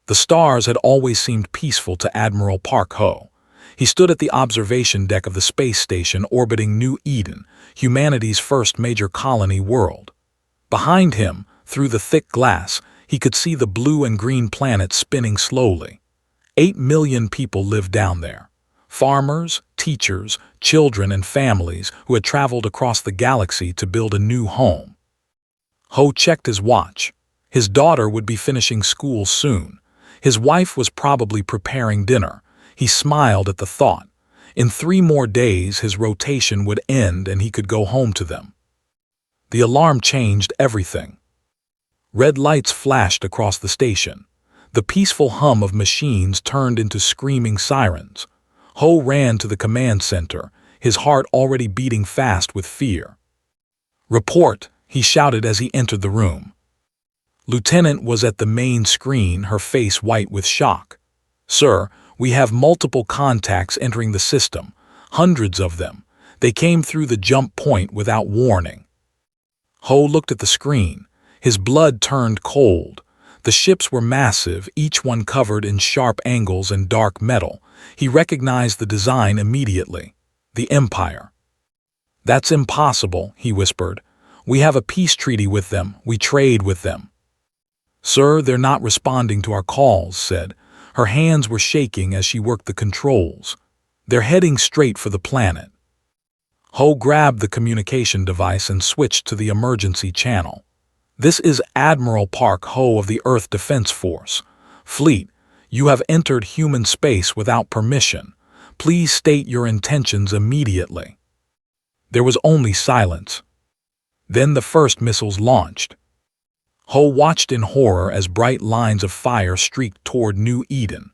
The stars had always seemed peaceful to Admiral Park Ho. He stood at the observation deck of the space station orbiting New Eden, humanity's first major colony world. Behind him, through the thick glass, he could see the blue and green planet spinning slowly. 8 million people lived down there. Farmers, teachers, children, and families who had traveled across the galaxy to build a new home. Ho checked his watch. His daughter would be finishing school soon. His wife was probably preparing dinner. He smiled at the thought. In 3 more days, his rotation would end and he could go home to them. The alarm changed everything. Red lights flashed across the station. The peaceful hum of machines turned into screaming sirens. Ho ran to the command center, his heart already beating fast with fear. "Report," he shouted as he entered the room. Lieutenant was at the main screen, her face white with shock. "Sir, we have multiple contacts entering the system, hundreds of them. They came through the jump point without warning." Ho looked at the screen. His blood turned cold. The ships were massive, each one covered in sharp angles and dark metal. He recognized the design immediately. The Empire. "That's impossible," he whispered. "We have a peace treaty with them. We trade with them." "Sir, they're not responding to our calls," said. Her hands were shaking as she worked the controls. "They're heading straight for the planet." Ho grabbed the communication device and switched to the emergency channel. "This is Admiral Park Ho of the Earth Defense Force. Fleet, you have entered human space without permission. Please state your intentions immediately." There was only silence. Then the first missiles launched. Ho watched in horror as bright lines of fire streaked toward New Eden.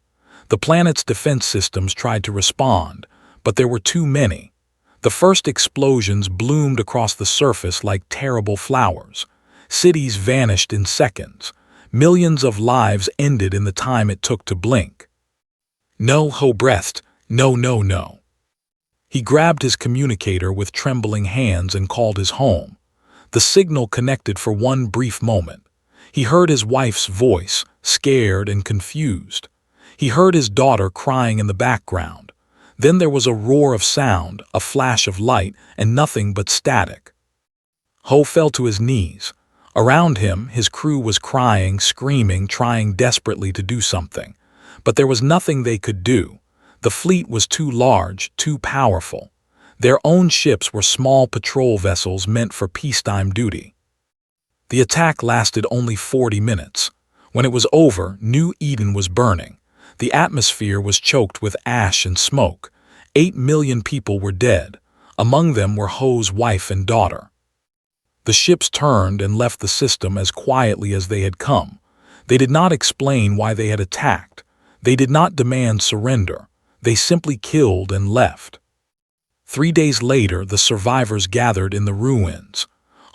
The planet's defense systems tried to respond, but there were too many. The first explosions bloomed across the surface like terrible flowers. Cities vanished in seconds. Millions of lives ended in the time it took to blink. "No," Ho breathed. "No, no, no." He grabbed his communicator with trembling hands and called his home. The signal connected for one brief moment. He heard his wife's voice, scared and confused. He heard his daughter crying in the background. Then there was a roar of sound, a flash of light, and nothing but static. Ho fell to his knees. Around him, his crew was crying, screaming, trying desperately to do something. But there was nothing they could do. The fleet was too large, too powerful. Their own ships were small patrol vessels meant for peacetime duty. The attack lasted only 40 minutes. When it was over, New Eden was burning. The atmosphere was choked with ash and smoke. 8 million people were dead. Among them were Ho's wife and daughter. The ships turned and left the system as quietly as they had come. They did not explain why they had attacked. They did not demand surrender. They simply killed and left. 3 days later, the survivors gathered in the ruins.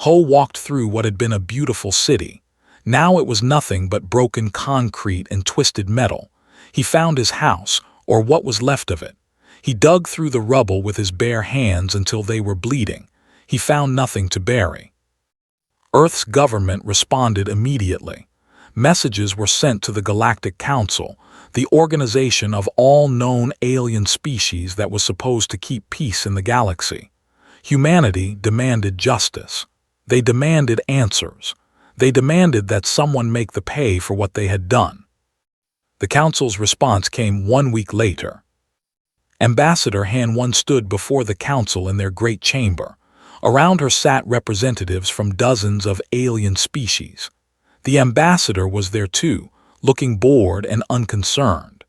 Ho walked through what had been a beautiful city. Now it was nothing but broken concrete and twisted metal. He found his house, or what was left of it. He dug through the rubble with his bare hands until they were bleeding. He found nothing to bury. Earth's government responded immediately. Messages were sent to the Galactic Council, the organization of all known alien species that was supposed to keep peace in the galaxy. Humanity demanded justice. They demanded answers. They demanded that someone make the pay for what they had done. The Council's response came 1 week later. Ambassador Han 1 stood before the Council in their great chamber. Around her sat representatives from dozens of alien species. The ambassador was there too, looking bored and unconcerned.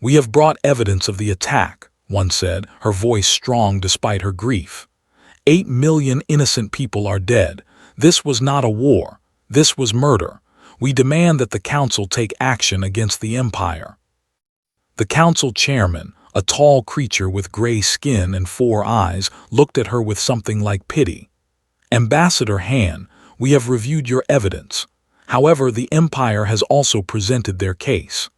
"We have brought evidence of the attack," one said, her voice strong despite her grief. 8 million innocent people are dead. This was not a war. This was murder. We demand that the Council take action against the Empire. The Council chairman, a tall creature with gray skin and 4 eyes, looked at her with something like pity. "Ambassador Han, we have reviewed your evidence. However, the Empire has also presented their case."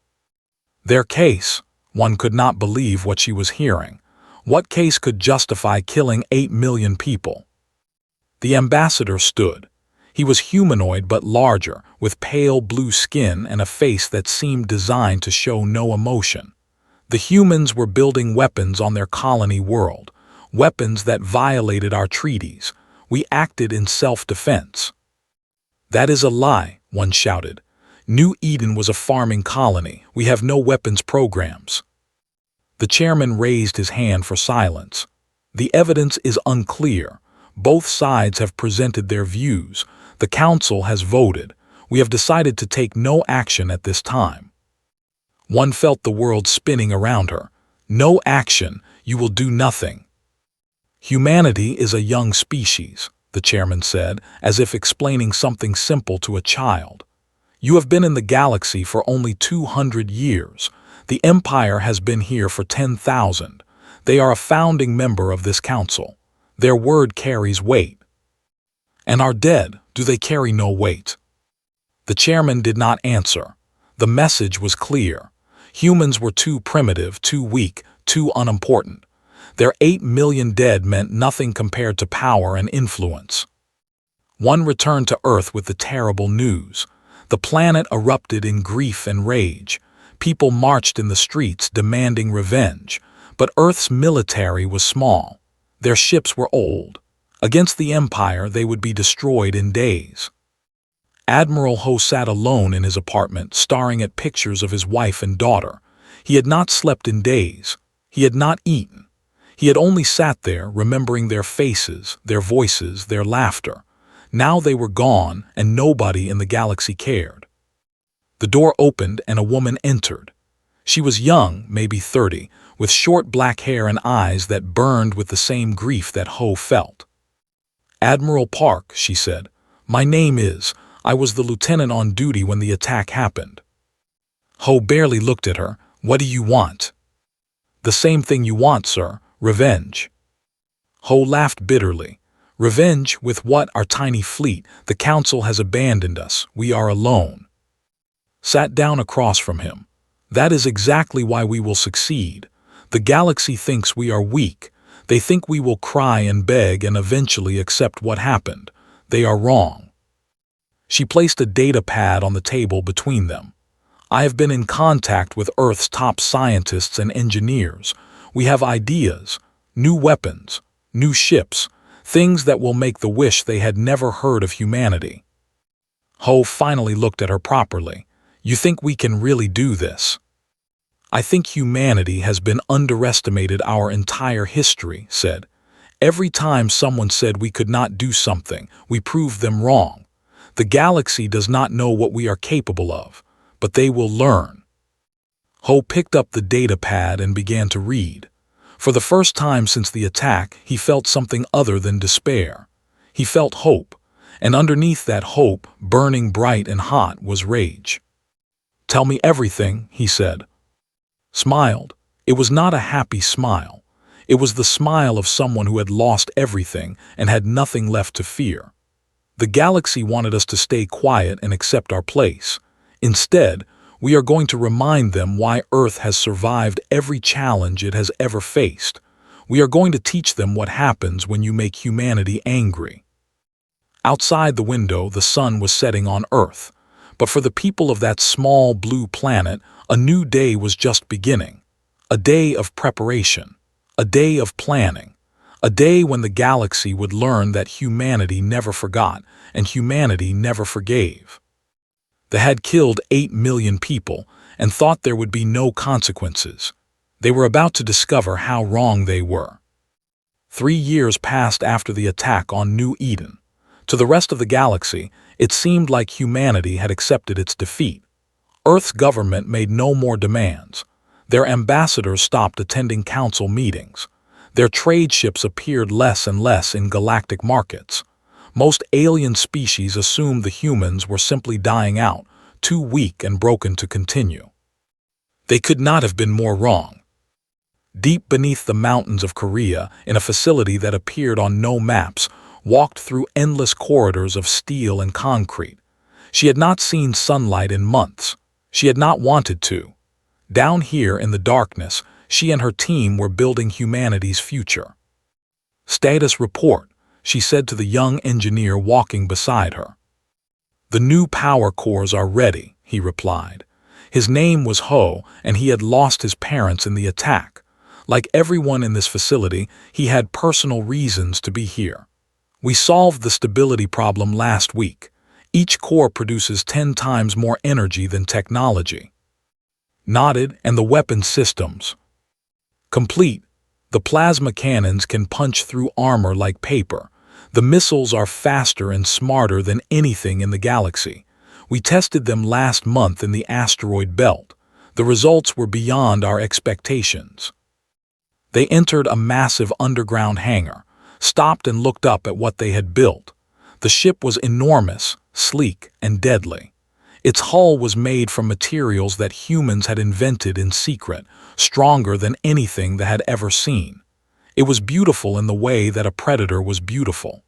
Their case? One could not believe what she was hearing. What case could justify killing 8 million people? The ambassador stood. He was humanoid but larger, with pale blue skin and a face that seemed designed to show no emotion. The humans were building weapons on their colony world, weapons that violated our treaties. We acted in self-defense. That is a lie, one shouted. New Eden was a farming colony. We have no weapons programs. The chairman raised his hand for silence. The evidence is unclear. Both sides have presented their views. The council has voted. We have decided to take no action at this time. One felt the world spinning around her. No action. You will do nothing. Humanity is a young species, the chairman said, as if explaining something simple to a child. You have been in the galaxy for only 200 years. The Empire has been here for 10,000. They are a founding member of this council. Their word carries weight. And our dead, do they carry no weight? The chairman did not answer. The message was clear. Humans were too primitive, too weak, too unimportant. Their 8 million dead meant nothing compared to power and influence. One returned to Earth with the terrible news. The planet erupted in grief and rage. People marched in the streets demanding revenge. But Earth's military was small. Their ships were old. Against the Empire, they would be destroyed in days. Admiral Ho sat alone in his apartment, staring at pictures of his wife and daughter. He had not slept in days. He had not eaten. He had only sat there, remembering their faces, their voices, their laughter. Now they were gone, and nobody in the galaxy cared. The door opened, and a woman entered. She was young, maybe 30, with short black hair and eyes that burned with the same grief that Ho felt. Admiral Park, she said. My name is. I was the lieutenant on duty when the attack happened. Ho barely looked at her. What do you want? The same thing you want, sir. Revenge. Ho laughed bitterly. Revenge with what? Our tiny fleet. The council has abandoned us. We are alone. Sat down across from him. That is exactly why we will succeed. The galaxy thinks we are weak. They think we will cry and beg and eventually accept what happened. They are wrong. She placed a data pad on the table between them. I have been in contact with Earth's top scientists and engineers. We have ideas, new weapons, new ships, things that will make the wish they had never heard of humanity. Ho finally looked at her properly. You think we can really do this? I think humanity has been underestimated our entire history, said. Every time someone said we could not do something, we proved them wrong. The galaxy does not know what we are capable of, but they will learn. Ho picked up the data pad and began to read. For the first time since the attack, he felt something other than despair. He felt hope, and underneath that hope, burning bright and hot, was rage. Tell me everything, he said. Smiled. It was not a happy smile. It was the smile of someone who had lost everything and had nothing left to fear. The galaxy wanted us to stay quiet and accept our place. Instead, we are going to remind them why Earth has survived every challenge it has ever faced. We are going to teach them what happens when you make humanity angry. Outside the window, the sun was setting on Earth. But for the people of that small blue planet, a new day was just beginning. A day of preparation. A day of planning. A day when the galaxy would learn that humanity never forgot and humanity never forgave. They had killed 8 million people and thought there would be no consequences. They were about to discover how wrong they were. 3 years passed after the attack on New Eden. To the rest of the galaxy, it seemed like humanity had accepted its defeat. Earth's government made no more demands. Their ambassadors stopped attending council meetings. Their trade ships appeared less and less in galactic markets. Most alien species assumed the humans were simply dying out, too weak and broken to continue. They could not have been more wrong. Deep beneath the mountains of Korea, in a facility that appeared on no maps, walked through endless corridors of steel and concrete. She had not seen sunlight in months. She had not wanted to. Down here in the darkness, she and her team were building humanity's future. Status report, she said to the young engineer walking beside her. "The new power cores are ready," he replied. His name was Ho, and he had lost his parents in the attack. Like everyone in this facility, he had personal reasons to be here. "We solved the stability problem last week. Each core produces 10 times more energy than technology." Nodded, "And the weapon systems?" "Complete. The plasma cannons can punch through armor like paper. The missiles are faster and smarter than anything in the galaxy. We tested them last month in the asteroid belt. The results were beyond our expectations." They entered a massive underground hangar, stopped and looked up at what they had built. The ship was enormous, sleek, and deadly. Its hull was made from materials that humans had invented in secret, stronger than anything they had ever seen. It was beautiful in the way that a predator was beautiful.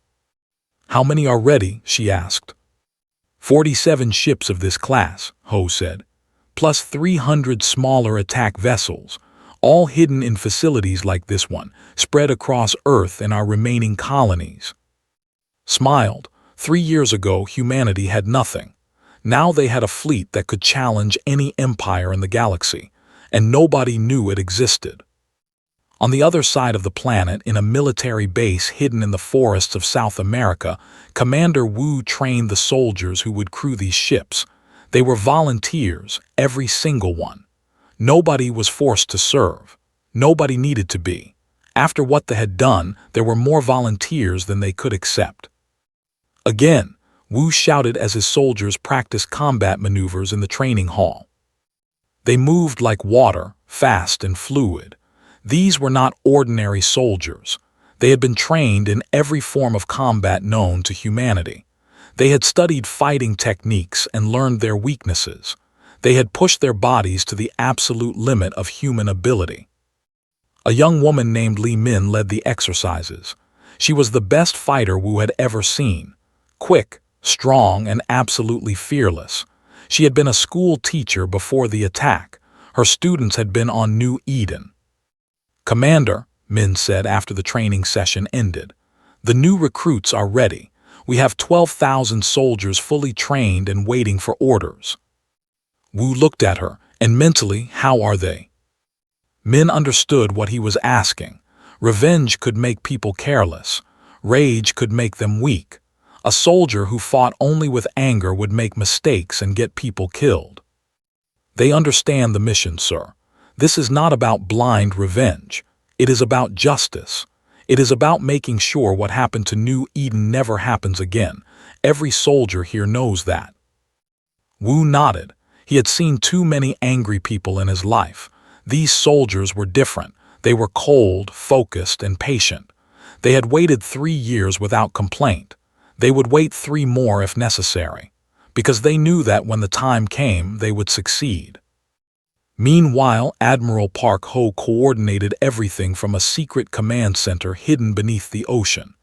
"How many are ready?" she asked. 47 ships of this class," Ho said, "plus 300 smaller attack vessels, all hidden in facilities like this one, spread across Earth and our remaining colonies." Smiled. 3 years ago, humanity had nothing. Now they had a fleet that could challenge any empire in the galaxy, and nobody knew it existed. On the other side of the planet, in a military base hidden in the forests of South America, Commander Wu trained the soldiers who would crew these ships. They were volunteers, every single one. Nobody was forced to serve. Nobody needed to be. After what they had done, there were more volunteers than they could accept. Again, Wu shouted as his soldiers practiced combat maneuvers in the training hall. They moved like water, fast and fluid. These were not ordinary soldiers. They had been trained in every form of combat known to humanity. They had studied fighting techniques and learned their weaknesses. They had pushed their bodies to the absolute limit of human ability. A young woman named Li Min led the exercises. She was the best fighter Wu had ever seen. Quick, strong, and absolutely fearless. She had been a school teacher before the attack. Her students had been on New Eden. "Commander," Min said after the training session ended, "the new recruits are ready. We have 12,000 soldiers fully trained and waiting for orders." Wu looked at her, and mentally, how are they? Min understood what he was asking. Revenge could make people careless. Rage could make them weak. A soldier who fought only with anger would make mistakes and get people killed. "They understand the mission, sir. This is not about blind revenge. It is about justice. It is about making sure what happened to New Eden never happens again. Every soldier here knows that." Wu nodded. He had seen too many angry people in his life. These soldiers were different. They were cold, focused, and patient. They had waited 3 years without complaint. They would wait 3 more if necessary, because they knew that when the time came, they would succeed. Meanwhile, Admiral Park Ho coordinated everything from a secret command center hidden beneath the ocean.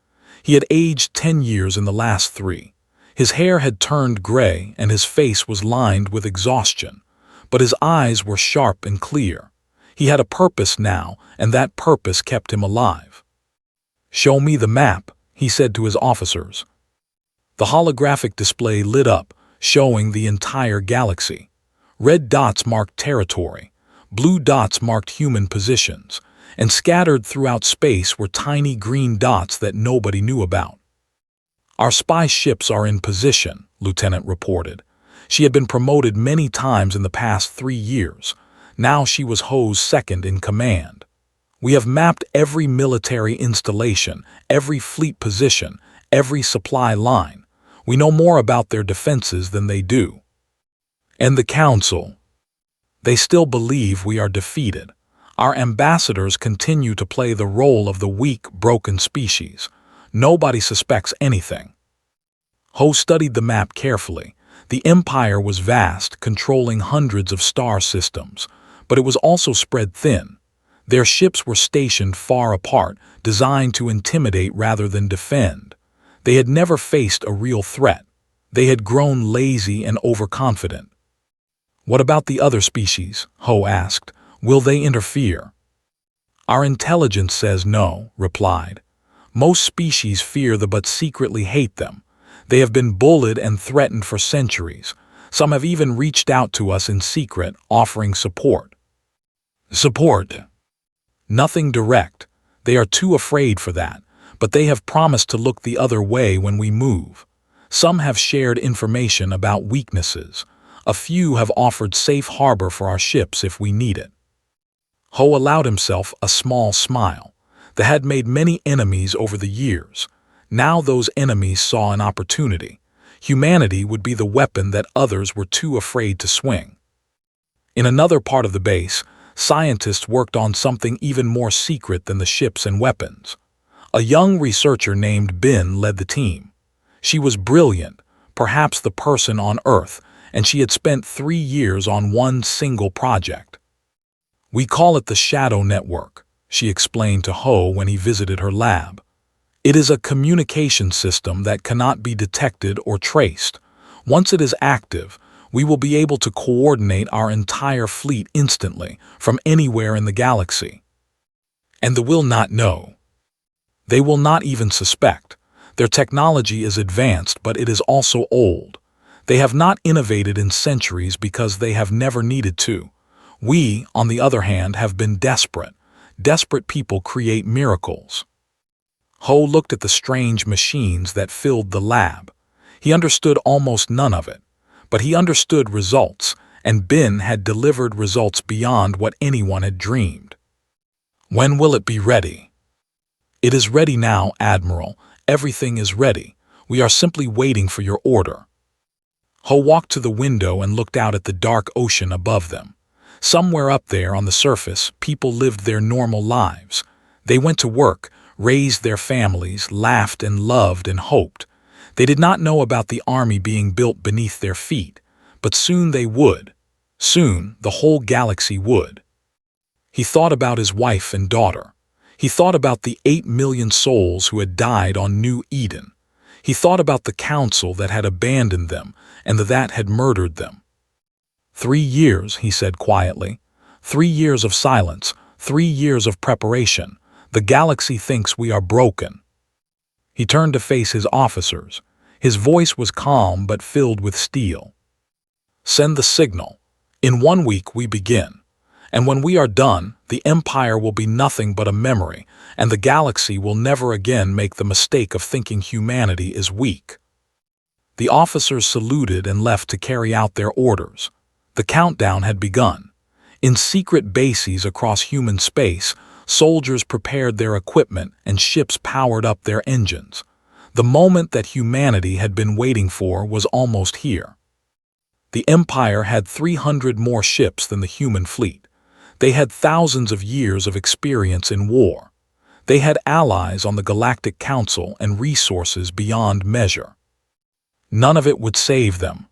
He had aged 10 years in the last 3. His hair had turned gray and his face was lined with exhaustion, but his eyes were sharp and clear. He had a purpose now, and that purpose kept him alive. "Show me the map," he said to his officers. The holographic display lit up, showing the entire galaxy. Red dots marked territory, blue dots marked human positions, and scattered throughout space were tiny green dots that nobody knew about. "Our spy ships are in position," Lieutenant reported. She had been promoted many times in the past 3 years. Now she was Ho's second in command. "We have mapped every military installation, every fleet position, every supply line. We know more about their defenses than they do." "And the Council?" "They still believe we are defeated. Our ambassadors continue to play the role of the weak, broken species. Nobody suspects anything." Ho studied the map carefully. The Empire was vast, controlling hundreds of star systems, but it was also spread thin. Their ships were stationed far apart, designed to intimidate rather than defend. They had never faced a real threat. They had grown lazy and overconfident. "What about the other species?" Ho asked. "Will they interfere?" "Our intelligence says no," replied. "Most species fear them but secretly hate them. They have been bullied and threatened for centuries. Some have even reached out to us in secret, offering support. Support. Nothing direct. They are too afraid for that, but they have promised to look the other way when we move. Some have shared information about weaknesses. A few have offered safe harbor for our ships if we need it. Ho allowed himself a small smile. They had made many enemies over the years. Now those enemies saw an opportunity. Humanity would be the weapon that others were too afraid to swing. In another part of the base, scientists worked on something even more secret than the ships and weapons. A young researcher named Bin led the team. She was brilliant, perhaps the person on Earth, and she had spent 3 years on one single project. "We call it the Shadow Network," she explained to Ho when he visited her lab. "It is a communication system that cannot be detected or traced. Once it is active, we will be able to coordinate our entire fleet instantly from anywhere in the galaxy. And they will not know. They will not even suspect. Their technology is advanced, but it is also old. They have not innovated in centuries because they have never needed to. We, on the other hand, have been desperate. Desperate people create miracles." Ho looked at the strange machines that filled the lab. He understood almost none of it, but he understood results, and Bin had delivered results beyond what anyone had dreamed. "When will it be ready?" "It is ready now, Admiral. Everything is ready. We are simply waiting for your order." Ho walked to the window and looked out at the dark ocean above them. Somewhere up there on the surface, people lived their normal lives. They went to work, raised their families, laughed and loved and hoped. They did not know about the army being built beneath their feet, but soon they would. Soon the whole galaxy would. He thought about his wife and daughter. He thought about the 8 million souls who had died on New Eden. He thought about the council that had abandoned them and that had murdered them. 3 years, he said quietly. 3 years of silence, 3 years of preparation. The galaxy thinks we are broken. He turned to face his officers. His voice was calm but filled with steel. "Send the signal. In 1 week we begin. And when we are done, the Empire will be nothing but a memory, and the galaxy will never again make the mistake of thinking humanity is weak." The officers saluted and left to carry out their orders. The countdown had begun. In secret bases across human space, soldiers prepared their equipment and ships powered up their engines. The moment that humanity had been waiting for was almost here. The Empire had 300 more ships than the human fleet. They had thousands of years of experience in war. They had allies on the Galactic Council and resources beyond measure. None of it would save them.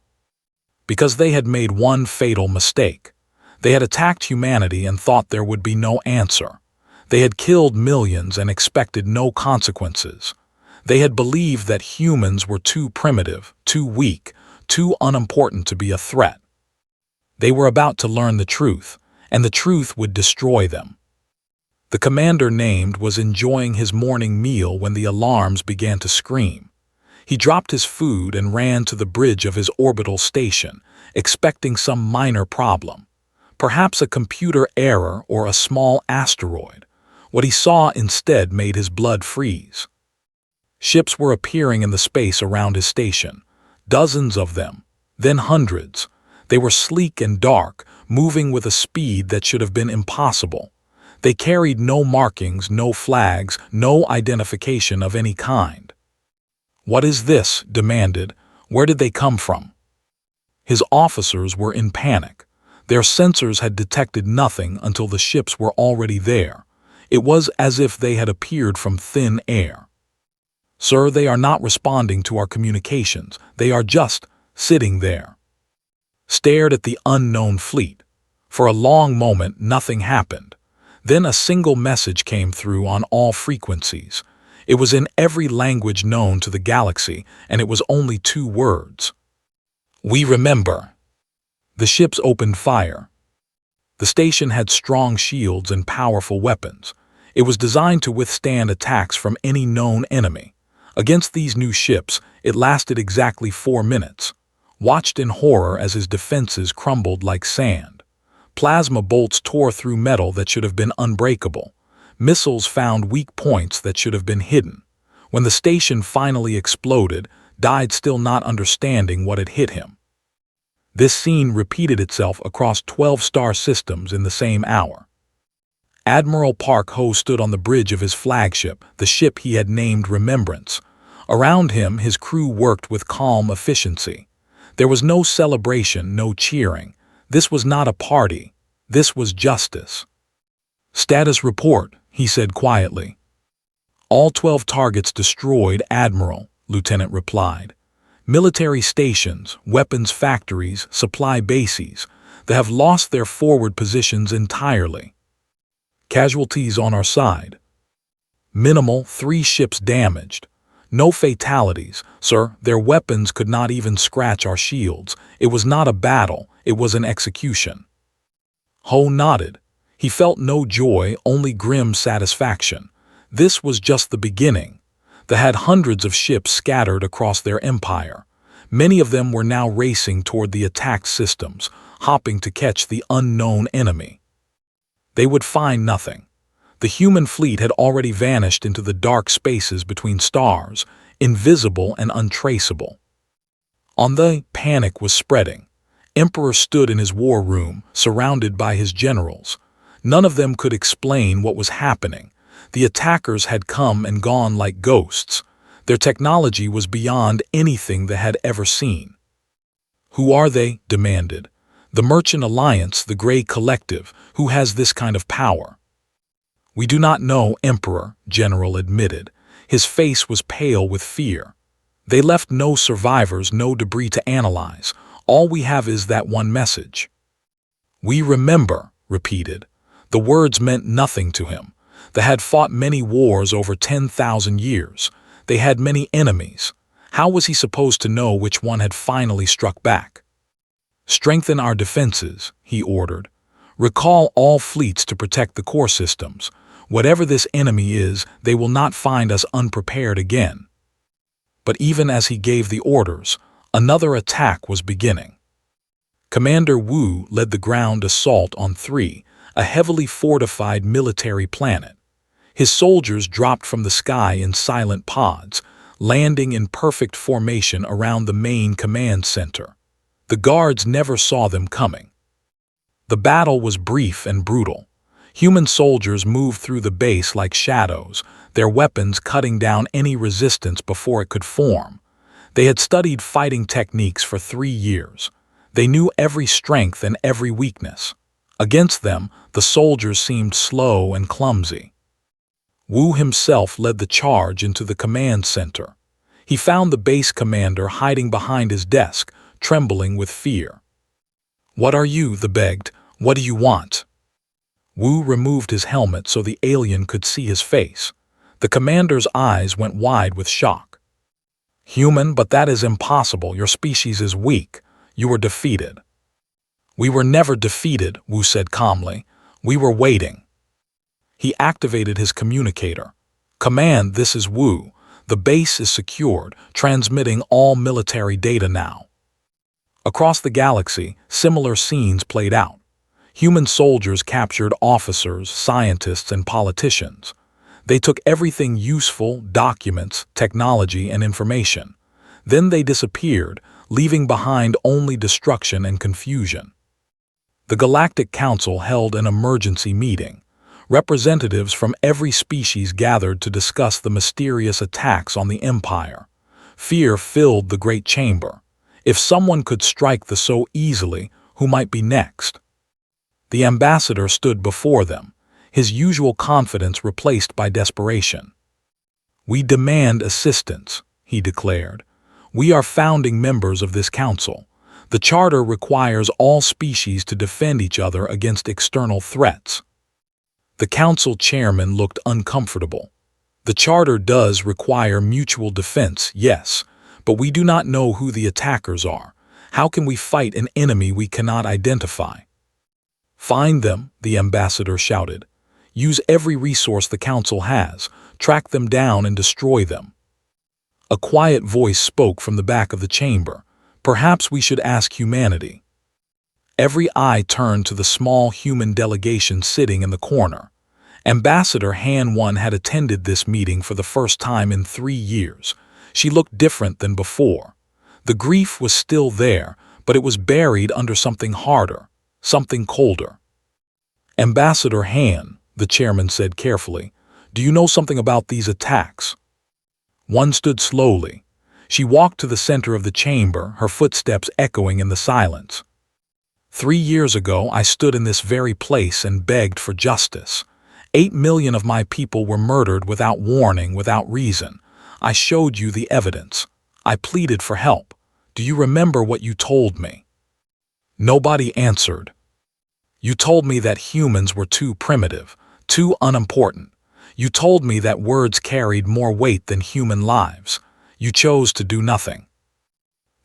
Because they had made one fatal mistake. They had attacked humanity and thought there would be no answer. They had killed millions and expected no consequences. They had believed that humans were too primitive, too weak, too unimportant to be a threat. They were about to learn the truth, and the truth would destroy them. The commander named was enjoying his morning meal when the alarms began to scream. He dropped his food and ran to the bridge of his orbital station, expecting some minor problem. Perhaps a computer error or a small asteroid. What he saw instead made his blood freeze. Ships were appearing in the space around his station. Dozens of them, then hundreds. They were sleek and dark, moving with a speed that should have been impossible. They carried no markings, no flags, no identification of any kind. "What is this?" demanded. "Where did they come from?" His officers were in panic. Their sensors had detected nothing until the ships were already there. It was as if they had appeared from thin air. "Sir, they are not responding to our communications. They are just sitting there." Stared at the unknown fleet. For a long moment, nothing happened. Then a single message came through on all frequencies. It was in every language known to the galaxy, and it was only 2 words. "We remember." The ships opened fire. The station had strong shields and powerful weapons. It was designed to withstand attacks from any known enemy. Against these new ships, It lasted exactly 4 minutes. Watched in horror as his defenses crumbled like sand. Plasma bolts tore through metal that should have been unbreakable. Missiles found weak points that should have been hidden. When the station finally exploded, died still not understanding what had hit him. This scene repeated itself across 12 star systems in the same hour. Admiral Park Ho stood on the bridge of his flagship, the ship he had named Remembrance. Around him, his crew worked with calm efficiency. There was no celebration, no cheering. This was not a party. This was justice. "Status report," he said quietly. "All 12 targets destroyed, Admiral," Lieutenant replied. "Military stations, weapons factories, supply bases. They have lost their forward positions entirely. Casualties on our side. Minimal, 3 ships damaged. No fatalities, sir. Their weapons could not even scratch our shields. It was not a battle, it was an execution." Ho nodded. He felt no joy, only grim satisfaction. This was just the beginning. They had hundreds of ships scattered across their empire. Many of them were now racing toward the attacked systems, hopping to catch the unknown enemy. They would find nothing. The human fleet had already vanished into the dark spaces between stars, invisible and untraceable. Panic was spreading. Emperor stood in his war room, surrounded by his generals. None of them could explain what was happening. The attackers had come and gone like ghosts. Their technology was beyond anything they had ever seen. "Who are they?" demanded. "The Merchant Alliance, the Grey Collective, who has this kind of power?" "We do not know, Emperor," General admitted. His face was pale with fear. "They left no survivors, no debris to analyze. All we have is that one message." "We remember," repeated. The words meant nothing to him. They had fought many wars over 10,000 years. They had many enemies. How was he supposed to know which one had finally struck back? "Strengthen our defenses," he ordered. "Recall all fleets to protect the core systems. Whatever this enemy is, they will not find us unprepared again." But even as he gave the orders, another attack was beginning. Commander Wu led the ground assault on 3, a heavily fortified military planet. His soldiers dropped from the sky in silent pods, landing in perfect formation around the main command center. The guards never saw them coming. The battle was brief and brutal. Human soldiers moved through the base like shadows, their weapons cutting down any resistance before it could form. They had studied fighting techniques for 3 years. They knew every strength and every weakness. Against them, the soldiers seemed slow and clumsy. Wu himself led the charge into the command center. He found the base commander hiding behind his desk, trembling with fear. "What are you?" they begged. "What do you want?" Wu removed his helmet so the alien could see his face. The commander's eyes went wide with shock. "Human, but that is impossible. Your species is weak. You were defeated." "We were never defeated," Wu said calmly. "We were waiting." He activated his communicator. "Command, this is Wu. The base is secured, transmitting all military data now." Across the galaxy, similar scenes played out. Human soldiers captured officers, scientists, and politicians. They took everything useful, documents, technology, and information. Then they disappeared, leaving behind only destruction and confusion. The Galactic Council held an emergency meeting. Representatives from every species gathered to discuss the mysterious attacks on the Empire. Fear filled the Great Chamber. If someone could strike the so easily, who might be next? The ambassador stood before them, his usual confidence replaced by desperation. "We demand assistance," he declared. "We are founding members of this council. The charter requires all species to defend each other against external threats." The council chairman looked uncomfortable. "The charter does require mutual defense, yes, but we do not know who the attackers are. How can we fight an enemy we cannot identify?" "Find them," the ambassador shouted. "Use every resource the council has. Track them down and destroy them." A quiet voice spoke from the back of the chamber. "Perhaps we should ask humanity." Every eye turned to the small human delegation sitting in the corner. Ambassador Han 1 had attended this meeting for the first time in 3 years. She looked different than before. The grief was still there, but it was buried under something harder, something colder. "Ambassador Han," the chairman said carefully, "do you know something about these attacks?" One stood slowly. She walked to the center of the chamber, her footsteps echoing in the silence. 3 years ago, I stood in this very place and begged for justice. 8 million of my people were murdered without warning, without reason. I showed you the evidence. I pleaded for help. Do you remember what you told me?" Nobody answered. "You told me that humans were too primitive, too unimportant. You told me that words carried more weight than human lives. You chose to do nothing."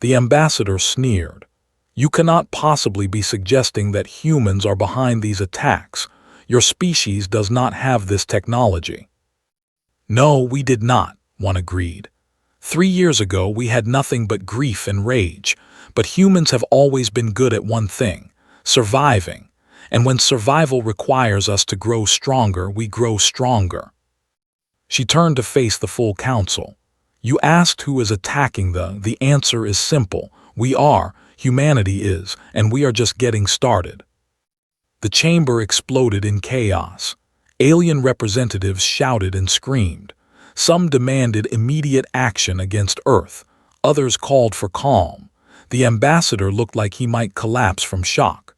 The ambassador sneered. "You cannot possibly be suggesting that humans are behind these attacks. Your species does not have this technology." "No, we did not," one agreed. 3 years ago, we had nothing but grief and rage. But humans have always been good at one thing: surviving. And when survival requires us to grow stronger, we grow stronger." She turned to face the full council. "You asked who is attacking the answer is simple. We are, humanity is, and we are just getting started." The chamber exploded in chaos. Alien representatives shouted and screamed. Some demanded immediate action against Earth. Others called for calm. The ambassador looked like he might collapse from shock.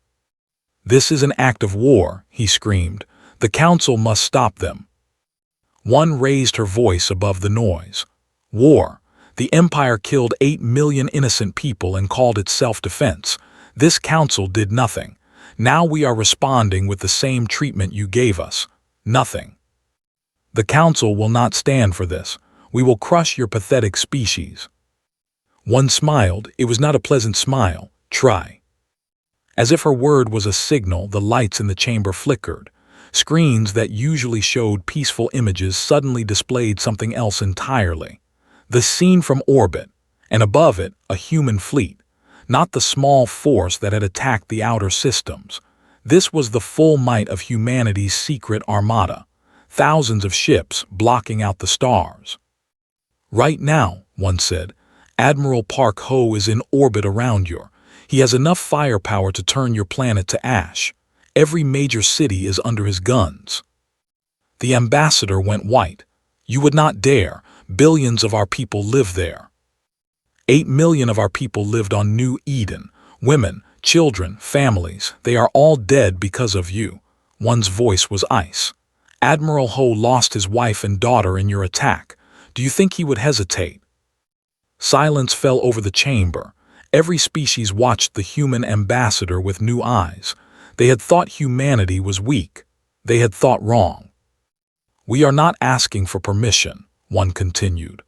"This is an act of war," he screamed. "The council must stop them." One raised her voice above the noise. "War. The Empire killed 8 million innocent people and called it self-defense. This council did nothing. Now we are responding with the same treatment you gave us. Nothing. The council will not stand for this. We will crush your pathetic species." One smiled. It was not a pleasant smile. "Try." As if her word was a signal, the lights in the chamber flickered. Screens that usually showed peaceful images suddenly displayed something else entirely. The scene from orbit, and above it, a human fleet. Not the small force that had attacked the outer systems. This was the full might of humanity's secret armada. Thousands of ships blocking out the stars. "Right now," one said, "Admiral Park Ho is in orbit around you. He has enough firepower to turn your planet to ash. Every major city is under his guns." The ambassador went white. "You would not dare. Billions of our people live there. 8 million of our people lived on New Eden. Women, children, families, they are all dead because of you." One's voice was ice. "Admiral Ho lost his wife and daughter in your attack. Do you think he would hesitate?" Silence fell over the chamber. Every species watched the human ambassador with new eyes. They had thought humanity was weak. They had thought wrong. "We are not asking for permission," one continued.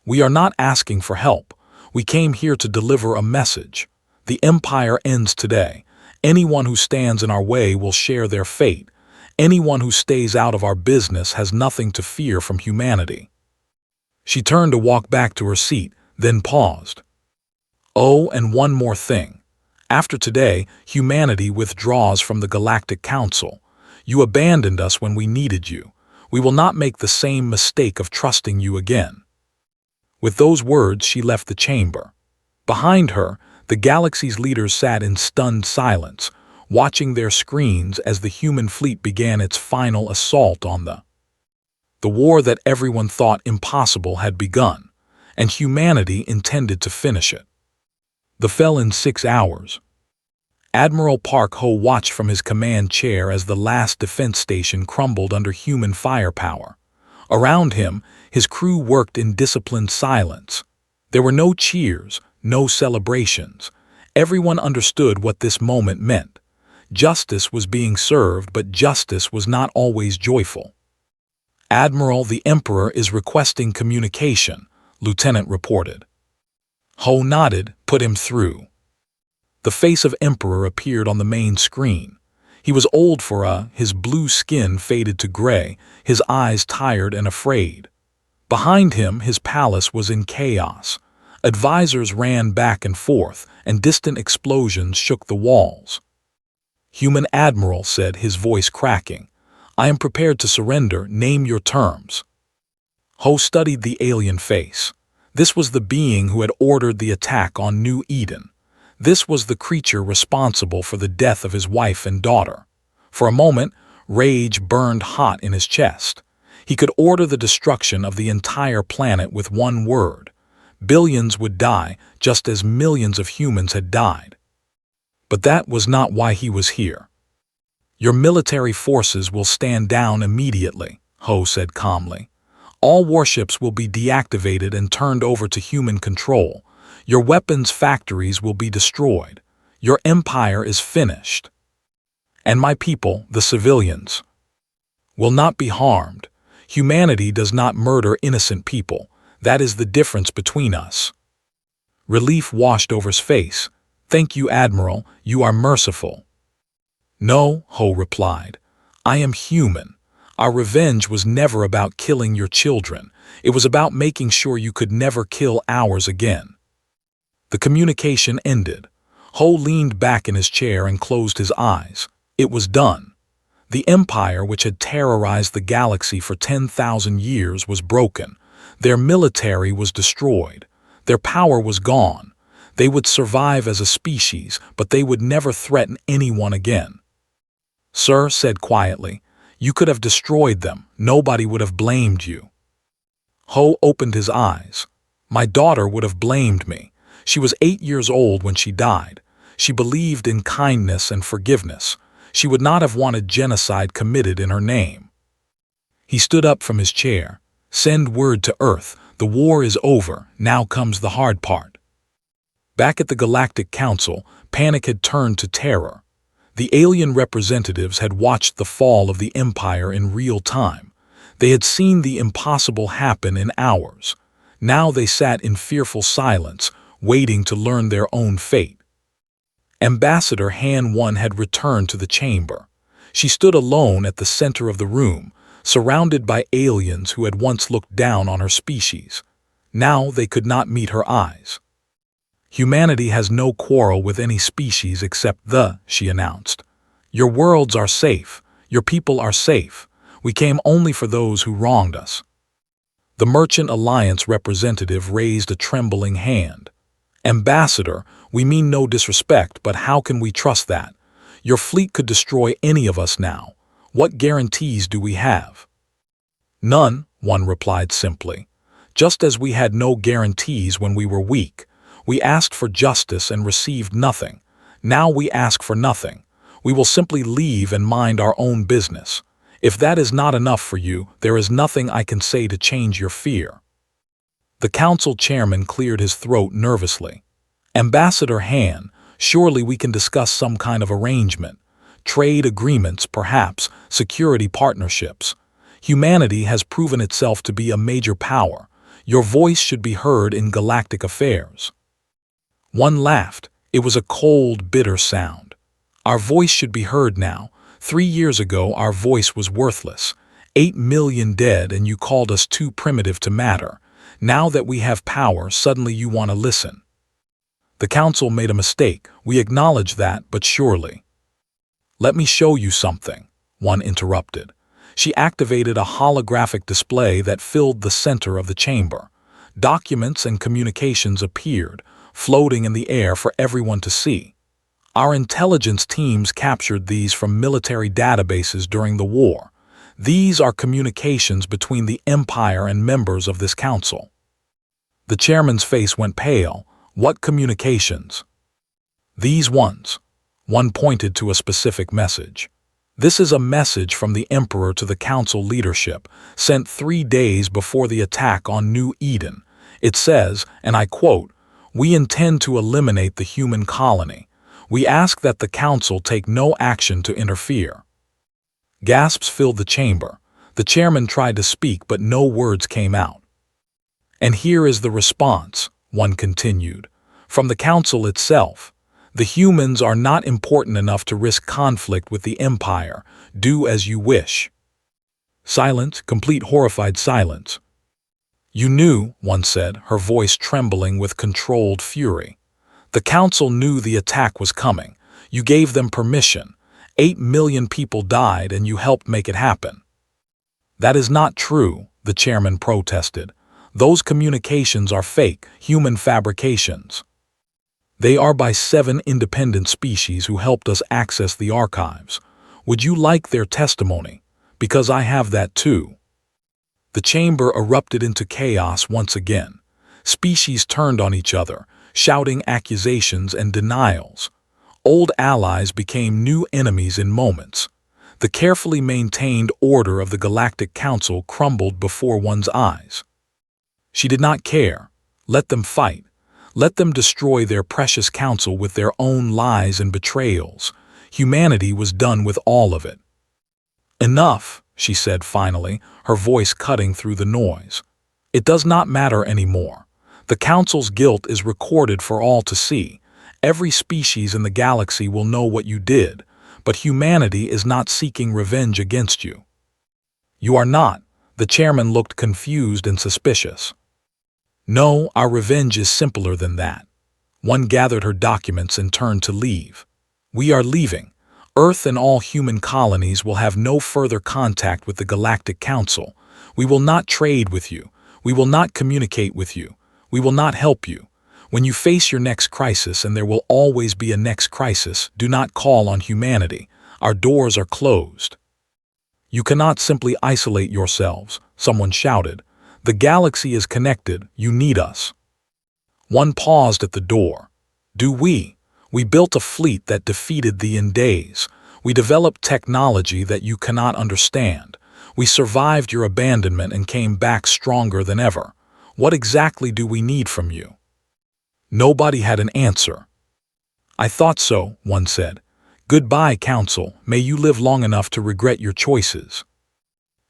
"We are not asking for help. We came here to deliver a message. The Empire ends today. Anyone who stands in our way will share their fate. Anyone who stays out of our business has nothing to fear from humanity." She turned to walk back to her seat, then paused. "Oh, and one more thing. After today, humanity withdraws from the Galactic Council. You abandoned us when we needed you. We will not make the same mistake of trusting you again." With those words, she left the chamber. Behind her, the galaxy's leaders sat in stunned silence, watching their screens as the human fleet began its final assault on the war that everyone thought impossible had begun, and humanity intended to finish it. The fell in 6 hours. Admiral Park Ho watched from his command chair as the last defense station crumbled under human firepower. Around him, his crew worked in disciplined silence. There were no cheers, no celebrations. Everyone understood what this moment meant. Justice was being served, but justice was not always joyful. "Admiral, the Emperor is requesting communication," Lieutenant reported. Ho nodded. "Put him through." The face of Emperor appeared on the main screen. He was old for his blue skin faded to gray, his eyes tired and afraid. Behind him, his palace was in chaos. Advisors ran back and forth, and distant explosions shook the walls. "Human Admiral," said, his voice cracking, "I am prepared to surrender. Name your terms." Ho studied the alien face. This was the being who had ordered the attack on New Eden. This was the creature responsible for the death of his wife and daughter. For a moment, rage burned hot in his chest. He could order the destruction of the entire planet with one word. Billions would die, just as millions of humans had died. But that was not why he was here. "Your military forces will stand down immediately," Ho said calmly. "All warships will be deactivated and turned over to human control. Your weapons factories will be destroyed. Your empire is finished. And my people, the civilians, will not be harmed. Humanity does not murder innocent people. That is the difference between us." Relief washed over his face. "Thank you, Admiral. You are merciful." "No," Ho replied. "I am human. Our revenge was never about killing your children. It was about making sure you could never kill ours again." The communication ended. Ho leaned back in his chair and closed his eyes. It was done. The empire, which had terrorized the galaxy for 10,000 years, was broken. Their military was destroyed. Their power was gone. They would survive as a species, but they would never threaten anyone again. "Sir," said quietly, "you could have destroyed them. Nobody would have blamed you." Ho opened his eyes. "My daughter would have blamed me. She was 8 years old when she died. She believed in kindness and forgiveness. She would not have wanted genocide committed in her name." He stood up from his chair. "Send word to Earth. The war is over. Now comes the hard part." Back at the Galactic Council, panic had turned to terror. The alien representatives had watched the fall of the Empire in real time. They had seen the impossible happen in hours. Now they sat in fearful silence, waiting to learn their own fate. Ambassador Han 1 had returned to the chamber. She stood alone at the center of the room, surrounded by aliens who had once looked down on her species. Now they could not meet her eyes. "Humanity has no quarrel with any species except she announced. "Your worlds are safe. Your people are safe. We came only for those who wronged us." The Merchant Alliance representative raised a trembling hand. "Ambassador, we mean no disrespect, but how can we trust that? Your fleet could destroy any of us now. What guarantees do we have?" "None," one replied simply. "Just as we had no guarantees when we were weak. We asked for justice and received nothing. Now we ask for nothing. We will simply leave and mind our own business. If that is not enough for you, there is nothing I can say to change your fear." The council chairman cleared his throat nervously. "Ambassador Han, surely we can discuss some kind of arrangement. Trade agreements, perhaps, security partnerships. Humanity has proven itself to be a major power. Your voice should be heard in galactic affairs." One laughed. It was a cold, bitter sound. "Our voice should be heard now. 3 years ago our voice was worthless. 8 million dead and you called us too primitive to matter. Now that we have power, suddenly you want to listen." The council made a mistake. "We acknowledge that, but surely—" "Let me show you something," one interrupted. She activated a holographic display that filled the center of the chamber. Documents and communications appeared, floating in the air for everyone to see. "Our intelligence teams captured these from military databases during the war. These are communications between the Empire and members of this council." The chairman's face went pale. "What communications?" "These ones." One pointed to a specific message. "This is a message from the Emperor to the council leadership, sent 3 days before the attack on New Eden. It says, and I quote, 'We intend to eliminate the human colony. We ask that the council take no action to interfere.'" Gasps filled the chamber. The chairman tried to speak, but no words came out. "And here is the response," one continued, "from the council itself. The humans are not important enough to risk conflict with the Empire. Do as you wish." Silence, complete horrified silence. You knew, one said, her voice trembling with controlled fury. The council knew the attack was coming. You gave them permission. 8 million people died and you helped make it happen. That is not true, the chairman protested. Those communications are fake, human fabrications. They are by 7 independent species who helped us access the archives. Would you like their testimony? Because I have that too. The chamber erupted into chaos once again. Species turned on each other, shouting accusations and denials. Old allies became new enemies in moments. The carefully maintained order of the Galactic Council crumbled before one's eyes. She did not care. Let them fight. Let them destroy their precious council with their own lies and betrayals. Humanity was done with all of it. Enough, she said finally, her voice cutting through the noise. It does not matter anymore. The council's guilt is recorded for all to see. Every species in the galaxy will know what you did, but humanity is not seeking revenge against you. You are not. The chairman looked confused and suspicious. No, our revenge is simpler than that. One gathered her documents and turned to leave. We are leaving. Earth and all human colonies will have no further contact with the Galactic Council. We will not trade with you. We will not communicate with you. We will not help you. When you face your next crisis, and there will always be a next crisis, do not call on humanity. Our doors are closed. You cannot simply isolate yourselves, someone shouted. The galaxy is connected. You need us. One paused at the door. Do we? We built a fleet that defeated the Indays. We developed technology that you cannot understand. We survived your abandonment and came back stronger than ever. What exactly do we need from you? Nobody had an answer. I thought so, one said. Goodbye, Council. May you live long enough to regret your choices.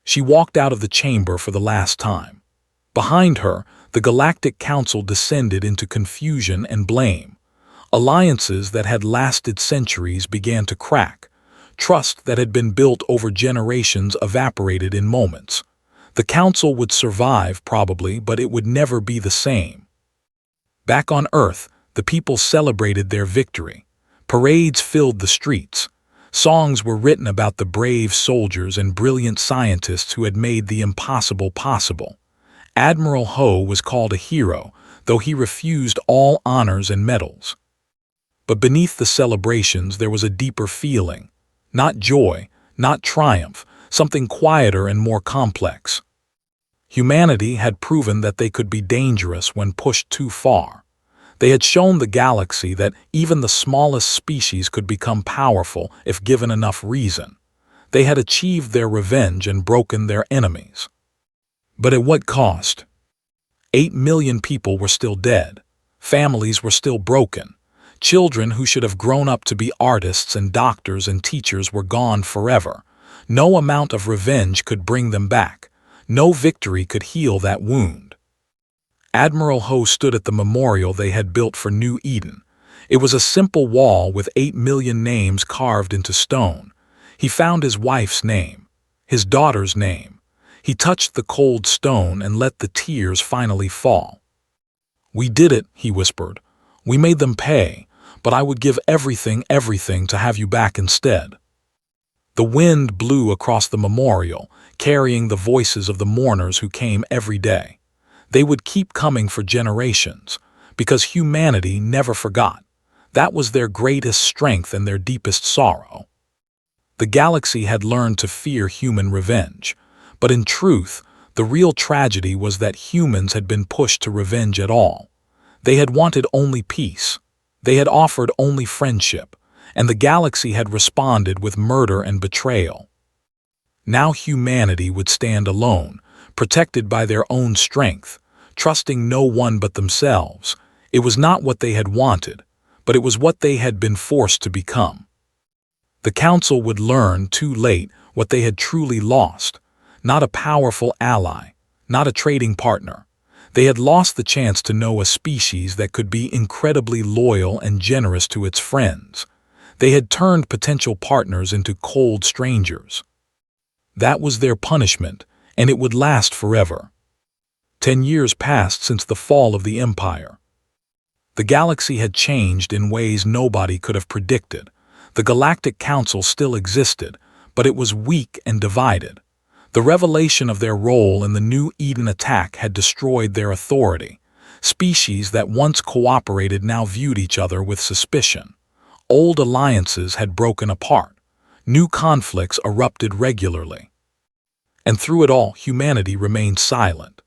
She walked out of the chamber for the last time. Behind her, the Galactic Council descended into confusion and blame. Alliances that had lasted centuries began to crack. Trust that had been built over generations evaporated in moments. The Council would survive, probably, but it would never be the same. Back on Earth, the people celebrated their victory. Parades filled the streets. Songs were written about the brave soldiers and brilliant scientists who had made the impossible possible. Admiral Ho was called a hero, though he refused all honors and medals. But beneath the celebrations there was a deeper feeling. Not joy, not triumph, something quieter and more complex. Humanity had proven that they could be dangerous when pushed too far. They had shown the galaxy that even the smallest species could become powerful if given enough reason. They had achieved their revenge and broken their enemies. But at what cost? 8 million people were still dead. Families were still broken. Children who should have grown up to be artists and doctors and teachers were gone forever. No amount of revenge could bring them back. No victory could heal that wound. Admiral Ho stood at the memorial they had built for New Eden. It was a simple wall with 8 million names carved into stone. He found his wife's name, his daughter's name. He touched the cold stone and let the tears finally fall. We did it, he whispered. We made them pay, but I would give everything to have you back instead. The wind blew across the memorial, carrying the voices of the mourners who came every day. They would keep coming for generations, because humanity never forgot. That was their greatest strength and their deepest sorrow. The galaxy had learned to fear human revenge, but in truth, the real tragedy was that humans had been pushed to revenge at all. They had wanted only peace. They had offered only friendship, and the galaxy had responded with murder and betrayal. Now humanity would stand alone, protected by their own strength, trusting no one but themselves. It was not what they had wanted, but it was what they had been forced to become. The Council would learn too late what they had truly lost. Not a powerful ally, not a trading partner. They had lost the chance to know a species that could be incredibly loyal and generous to its friends. They had turned potential partners into cold strangers. That was their punishment, and it would last forever. 10 years passed since the fall of the Empire. The galaxy had changed in ways nobody could have predicted. The Galactic Council still existed, but it was weak and divided. The revelation of their role in the New Eden attack had destroyed their authority. Species that once cooperated now viewed each other with suspicion. Old alliances had broken apart. New conflicts erupted regularly. And through it all, humanity remained silent.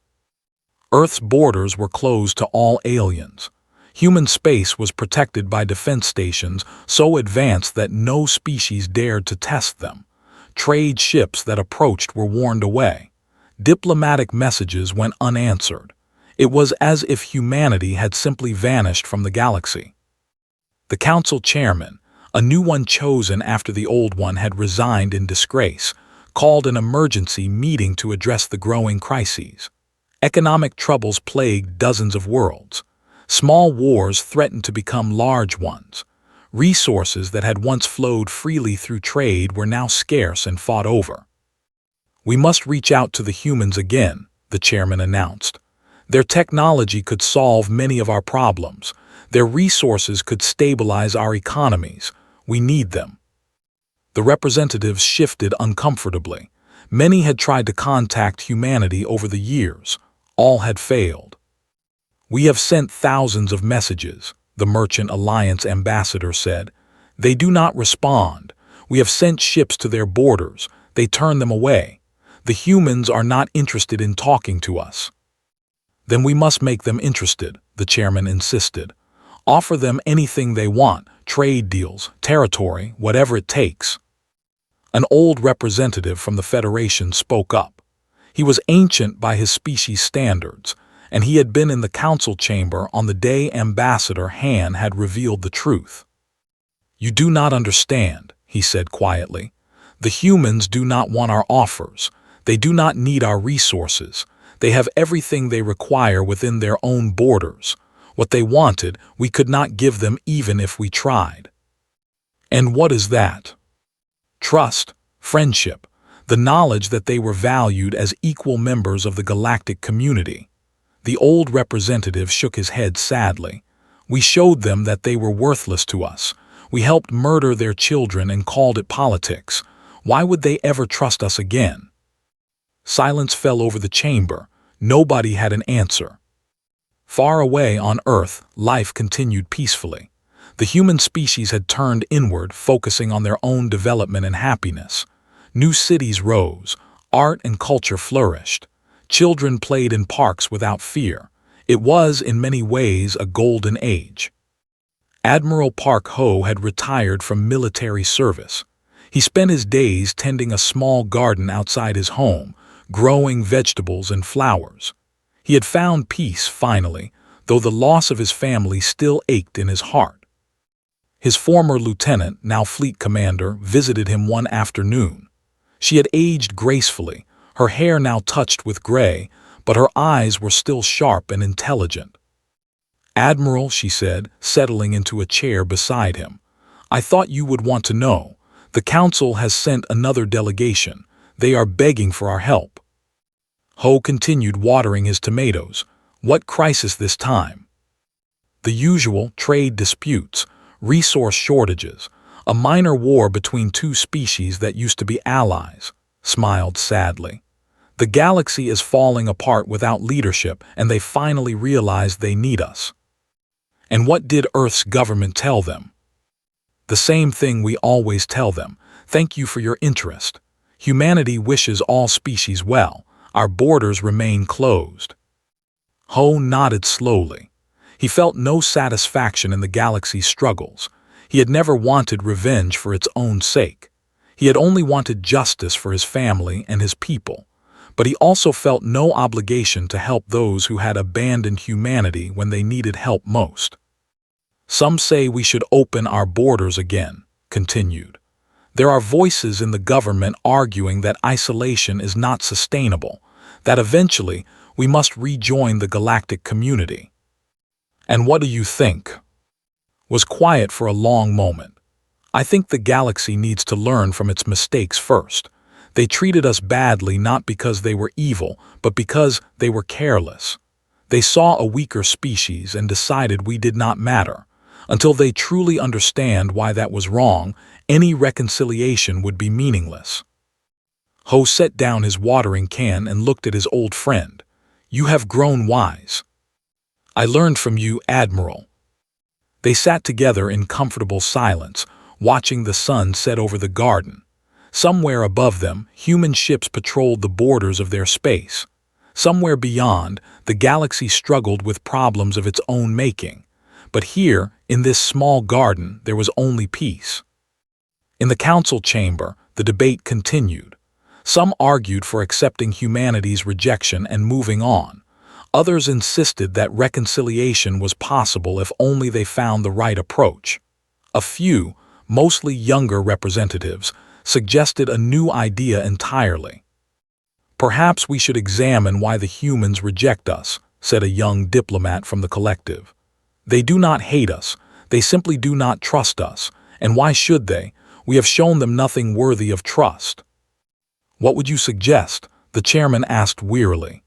Earth's borders were closed to all aliens. Human space was protected by defense stations so advanced that no species dared to test them. Trade ships that approached were warned away. Diplomatic messages went unanswered. It was as if humanity had simply vanished from the galaxy. The council chairman, a new one chosen after the old one had resigned in disgrace, called an emergency meeting to address the growing crises. Economic troubles plagued dozens of worlds. Small wars threatened to become large ones. Resources that had once flowed freely through trade were now scarce and fought over. "We must reach out to the humans again," the chairman announced. "Their technology could solve many of our problems. Their resources could stabilize our economies. We need them." The representatives shifted uncomfortably. Many had tried to contact humanity over the years. All had failed. "We have sent thousands of messages," the Merchant Alliance ambassador said. "They do not respond. We have sent ships to their borders. They turn them away. The humans are not interested in talking to us." "Then we must make them interested," the chairman insisted. "Offer them anything they want, trade deals, territory, whatever it takes." An old representative from the Federation spoke up. He was ancient by his species standards, and he had been in the council chamber on the day Ambassador Han had revealed the truth. "You do not understand," he said quietly. "The humans do not want our offers. They do not need our resources. They have everything they require within their own borders. What they wanted, we could not give them even if we tried." "And what is that?" "Trust, friendship, the knowledge that they were valued as equal members of the galactic community." The old representative shook his head sadly. "We showed them that they were worthless to us. We helped murder their children and called it politics. Why would they ever trust us again?" Silence fell over the chamber. Nobody had an answer. Far away on Earth, life continued peacefully. The human species had turned inward, focusing on their own development and happiness. New cities rose. Art and culture flourished. Children played in parks without fear. It was, in many ways, a golden age. Admiral Park Ho had retired from military service. He spent his days tending a small garden outside his home, growing vegetables and flowers. He had found peace, finally, though the loss of his family still ached in his heart. His former lieutenant, now fleet commander, visited him one afternoon. She had aged gracefully, her hair now touched with gray, but her eyes were still sharp and intelligent. "Admiral," she said, settling into a chair beside him, "I thought you would want to know. The Council has sent another delegation. They are begging for our help." Ho continued watering his tomatoes. "What crisis this time?" "The usual trade disputes, resource shortages, a minor war between two species that used to be allies," smiled sadly. "The galaxy is falling apart without leadership, and they finally realized they need us." "And what did Earth's government tell them?" "The same thing we always tell them. Thank you for your interest. Humanity wishes all species well. Our borders remain closed." Ho nodded slowly. He felt no satisfaction in the galaxy's struggles. He had never wanted revenge for its own sake. He had only wanted justice for his family and his people. But he also felt no obligation to help those who had abandoned humanity when they needed help most. "Some say we should open our borders again," continued. "There are voices in the government arguing that isolation is not sustainable, that eventually we must rejoin the galactic community." "And what do you think?" Was quiet for a long moment. "I think the galaxy needs to learn from its mistakes first. They treated us badly not because they were evil, but because they were careless. They saw a weaker species and decided we did not matter. Until they truly understand why that was wrong, any reconciliation would be meaningless. Ho set down his watering can and looked at his old friend. You have grown wise. I learned from you, Admiral. They sat together in comfortable silence, watching the sun set over the garden. Somewhere above them, human ships patrolled the borders of their space. Somewhere beyond, the galaxy struggled with problems of its own making. But here, in this small garden, there was only peace. In the council chamber, the debate continued. Some argued for accepting humanity's rejection and moving on. Others insisted that reconciliation was possible if only they found the right approach. A few, mostly younger representatives, suggested a new idea entirely. Perhaps we should examine why the humans reject us, said a young diplomat from the collective. They do not hate us, they simply do not trust us, and why should they? We have shown them nothing worthy of trust. What would you suggest? The chairman asked wearily.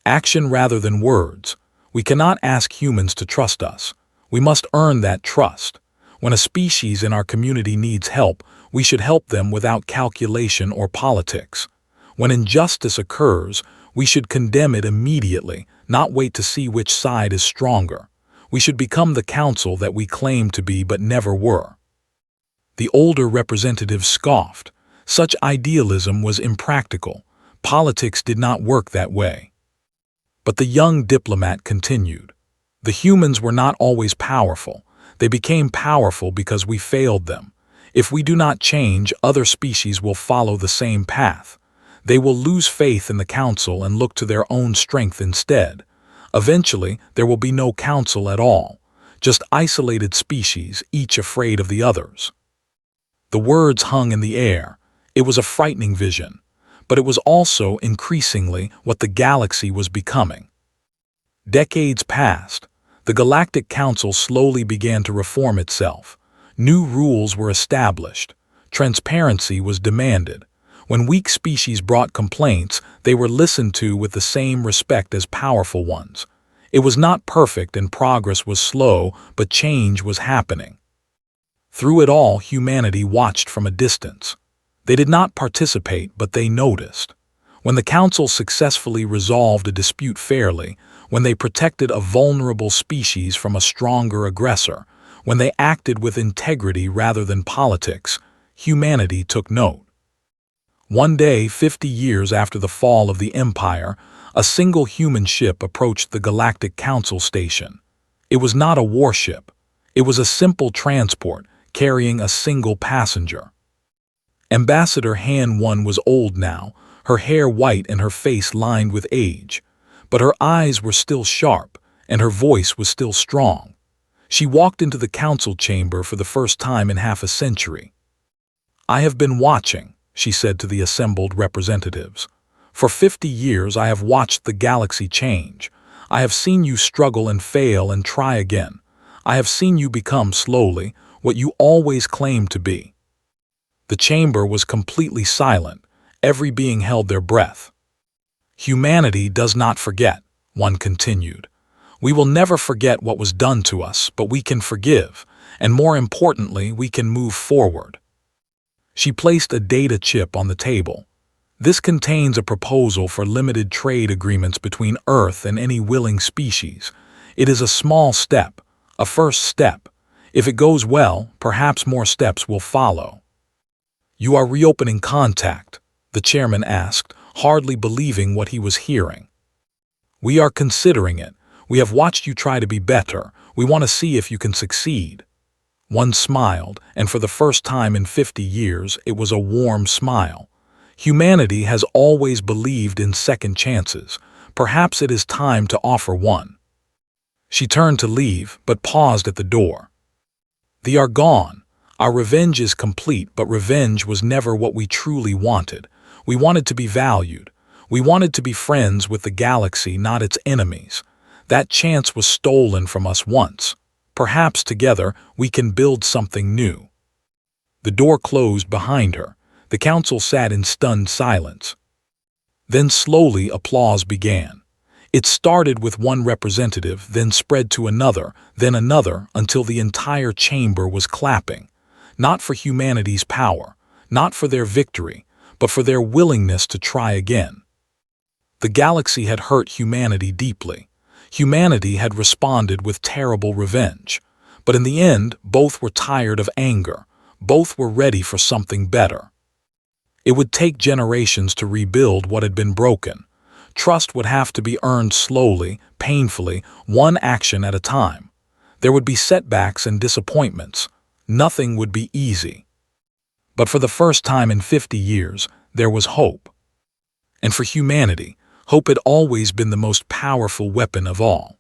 Action rather than words. We cannot ask humans to trust us. We must earn that trust. When a species in our community needs help, we should help them without calculation or politics. When injustice occurs, we should condemn it immediately, not wait to see which side is stronger. We should become the council that we claim to be but never were. The older representatives scoffed. Such idealism was impractical. Politics did not work that way. But the young diplomat continued. The humans were not always powerful. They became powerful because we failed them. If we do not change, other species will follow the same path. They will lose faith in the council and look to their own strength instead. Eventually, there will be no council at all, just isolated species, each afraid of the others. The words hung in the air. It was a frightening vision, but it was also increasingly what the galaxy was becoming. Decades passed. The Galactic Council slowly began to reform itself. New rules were established. Transparency was demanded. When weak species brought complaints, they were listened to with the same respect as powerful ones. It was not perfect and progress was slow, but change was happening. Through it all, humanity watched from a distance. They did not participate, but they noticed. When the council successfully resolved a dispute fairly, when they protected a vulnerable species from a stronger aggressor, when they acted with integrity rather than politics, humanity took note. One day, 50 years after the fall of the Empire, a single human ship approached the Galactic Council station. It was not a warship. It was a simple transport, carrying a single passenger. Ambassador Han 1 was old now, her hair white and her face lined with age. But her eyes were still sharp, and her voice was still strong. She walked into the council chamber for the first time in half a century. I have been watching, she said to the assembled representatives. For 50 years I have watched the galaxy change. I have seen you struggle and fail and try again. I have seen you become slowly what you always claimed to be. The chamber was completely silent. Every being held their breath. Humanity does not forget, one continued. We will never forget what was done to us, but we can forgive, and more importantly, we can move forward. She placed a data chip on the table. This contains a proposal for limited trade agreements between Earth and any willing species. It is a small step, a first step. If it goes well, perhaps more steps will follow. You are reopening contact, the chairman asked, hardly believing what he was hearing. We are considering it. We have watched you try to be better. We want to see if you can succeed. One smiled, and for the first time in 50 years, it was a warm smile. Humanity has always believed in second chances. Perhaps it is time to offer one. She turned to leave, but paused at the door. They are gone. Our revenge is complete, but revenge was never what we truly wanted. We wanted to be valued. We wanted to be friends with the galaxy, not its enemies. That chance was stolen from us once. Perhaps together we can build something new. The door closed behind her. The council sat in stunned silence. Then slowly applause began. It started with one representative, then spread to another, until the entire chamber was clapping. Not for humanity's power, not for their victory, but for their willingness to try again. The galaxy had hurt humanity deeply. Humanity had responded with terrible revenge. But in the end, both were tired of anger. Both were ready for something better. It would take generations to rebuild what had been broken. Trust would have to be earned slowly, painfully, one action at a time. There would be setbacks and disappointments. Nothing would be easy. But for the first time in 50 years, there was hope. And for humanity, hope had always been the most powerful weapon of all.